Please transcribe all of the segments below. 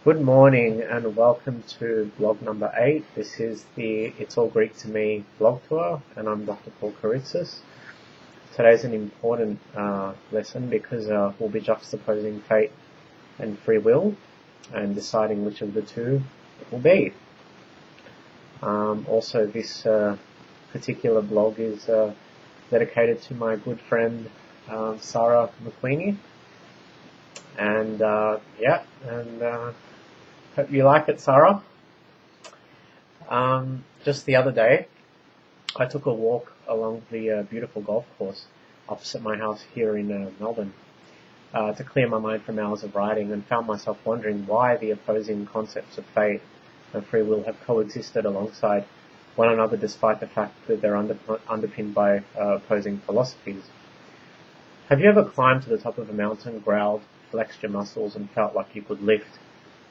Good morning and welcome to blog number 8. This is the It's All Greek to Me blog tour, and I'm Dr. Paul Kiritsis. Today's an important lesson because we'll be juxtaposing fate and free will and deciding which of the two it will be. Also, this particular blog is dedicated to my good friend Sarah McQueenie. And hope you like it, Sarah. Just the other day, I took a walk along the beautiful golf course opposite my house here in Melbourne to clear my mind from hours of riding, and found myself wondering why the opposing concepts of fate and free will have coexisted alongside one another despite the fact that they're underpinned by opposing philosophies. Have you ever climbed to the top of a mountain, growled, flexed your muscles, and felt like you could lift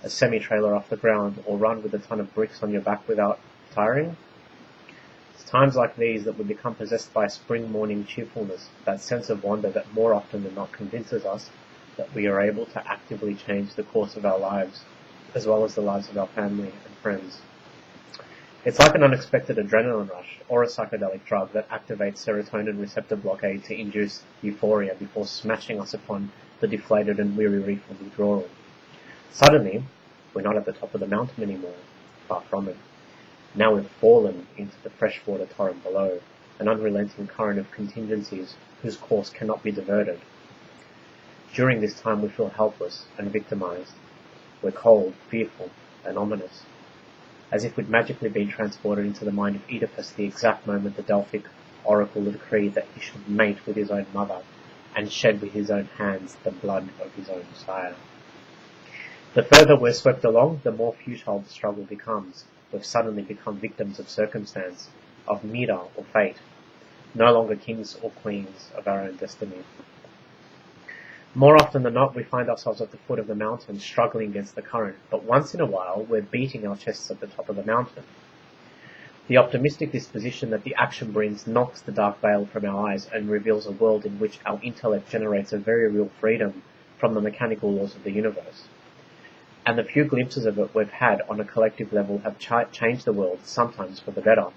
a semi-trailer off the ground or run with a ton of bricks on your back without tiring? It's times like these that we become possessed by spring morning cheerfulness, that sense of wonder that more often than not convinces us that we are able to actively change the course of our lives, as well as the lives of our family and friends. It's like an unexpected adrenaline rush or a psychedelic drug that activates serotonin receptor blockade to induce euphoria before smashing us upon the deflated and weary reef of withdrawal. Suddenly, we're not at the top of the mountain anymore, far from it. Now we've fallen into the freshwater torrent below, an unrelenting current of contingencies whose course cannot be diverted. During this time we feel helpless and victimized. We're cold, fearful, and ominous, as if we'd magically been transported into the mind of Oedipus the exact moment the Delphic oracle decreed that he should mate with his own mother and shed with his own hands the blood of his own sire. The further we're swept along, the more futile the struggle becomes. We've suddenly become victims of circumstance, of meter or fate, no longer kings or queens of our own destiny. More often than not, we find ourselves at the foot of the mountain, struggling against the current, but once in a while, we're beating our chests at the top of the mountain. The optimistic disposition that the action brings knocks the dark veil from our eyes and reveals a world in which our intellect generates a very real freedom from the mechanical laws of the universe. And the few glimpses of it we've had on a collective level have changed the world, sometimes for the better.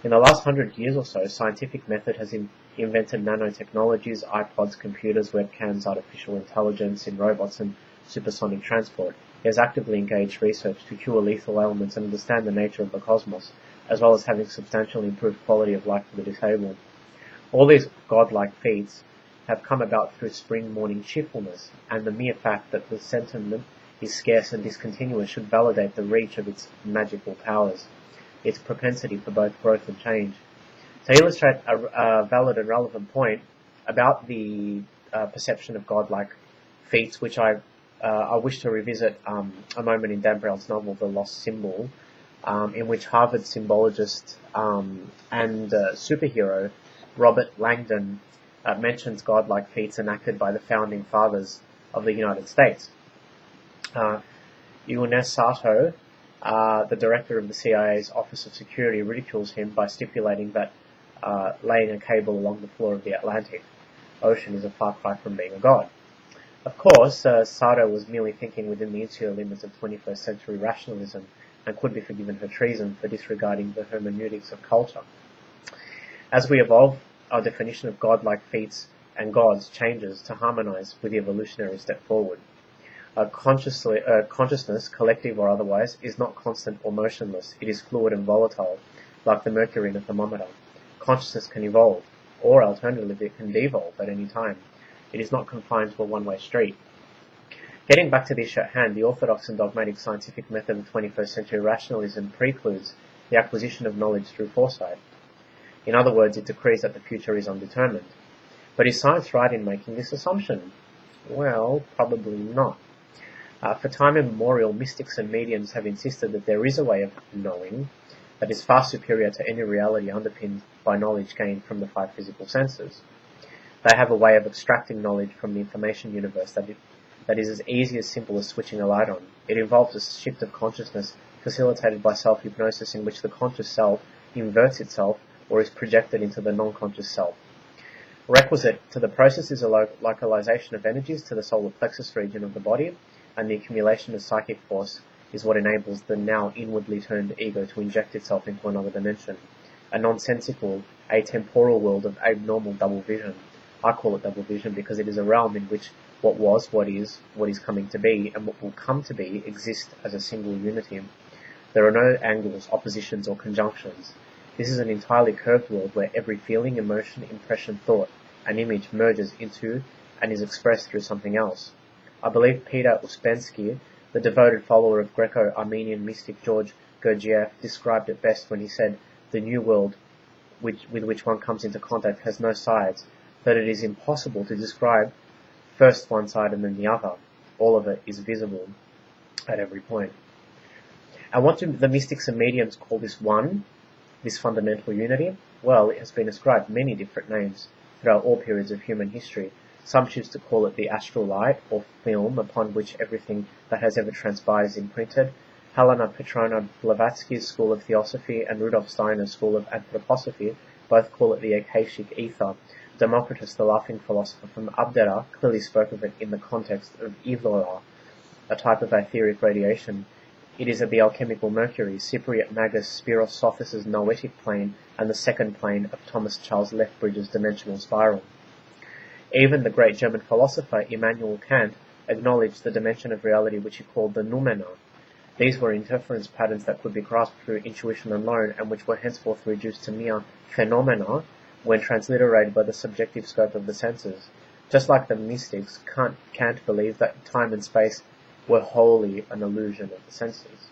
In the last 100 years or so, scientific method has invented nanotechnologies, iPods, computers, webcams, artificial intelligence in robots and supersonic transport. It has actively engaged research to cure lethal ailments and understand the nature of the cosmos, as well as having substantially improved quality of life for the disabled. All these godlike feats have come about through spring morning cheerfulness, and the mere fact that the sentiment is scarce and discontinuous should validate the reach of its magical powers, its propensity for both growth and change. To illustrate a valid and relevant point about the perception of godlike feats, which I wish to revisit a moment in Dan Brown's novel, The Lost Symbol, in which Harvard symbologist and superhero Robert Langdon mentions godlike feats enacted by the founding fathers of the United States. Ioannis Sato, the director of the CIA's Office of Security, ridicules him by stipulating that laying a cable along the floor of the Atlantic Ocean is a far cry from being a god. Of course, Sato was merely thinking within the insular limits of 21st century rationalism and could be forgiven for treason for disregarding the hermeneutics of culture. As we evolve, our definition of godlike feats and gods changes to harmonize with the evolutionary step forward. Consciousness, collective or otherwise, is not constant or motionless. It is fluid and volatile, like the mercury in a thermometer. Consciousness can evolve, or alternatively it can devolve at any time. It is not confined to a one-way street. Getting back to the issue at hand, the orthodox and dogmatic scientific method of 21st century rationalism precludes the acquisition of knowledge through foresight. In other words, it decrees that the future is undetermined. But is science right in making this assumption? Well, probably not. For time immemorial, mystics and mediums have insisted that there is a way of knowing that is far superior to any reality underpinned by knowledge gained from the 5 physical senses. They have a way of extracting knowledge from the information universe that is as easy as simple as switching a light on. It involves a shift of consciousness facilitated by self-hypnosis, in which the conscious self inverts itself or is projected into the non-conscious self. Requisite to the process is a localization of energies to the solar plexus region of the body, and the accumulation of psychic force is what enables the now inwardly turned ego to inject itself into another dimension, a nonsensical, atemporal world of abnormal double vision. I call it double vision because it is a realm in which what was, what is coming to be, and what will come to be exist as a single unity. There are no angles, oppositions, or conjunctions. This is an entirely curved world where every feeling, emotion, impression, thought, and image merges into and is expressed through something else. I believe Peter Uspensky, the devoted follower of Greco-Armenian mystic George Gurdjieff, described it best when he said, "The new world with which one comes into contact has no sides, that it is impossible to describe first one side and then the other. All of it is visible at every point." And what do the mystics and mediums call this one, this fundamental unity? Well, it has been ascribed many different names throughout all periods of human history. Some choose to call it the astral light, or film, upon which everything that has ever transpired is imprinted. Helena Petrona Blavatsky's school of theosophy and Rudolf Steiner's school of anthroposophy both call it the akashic ether. Democritus, the laughing philosopher from Abdera, clearly spoke of it in the context of evora, a type of etheric radiation. It is at the alchemical Mercury, Cypriot Magus Spiros Sophis's noetic plane, and the second plane of Thomas Charles Lethbridge's dimensional spiral. Even the great German philosopher Immanuel Kant acknowledged the dimension of reality which he called the noumena. These were interference patterns that could be grasped through intuition alone, and which were henceforth reduced to mere phenomena when transliterated by the subjective scope of the senses. Just like the mystics, Kant believed that time and space were wholly an illusion of the senses.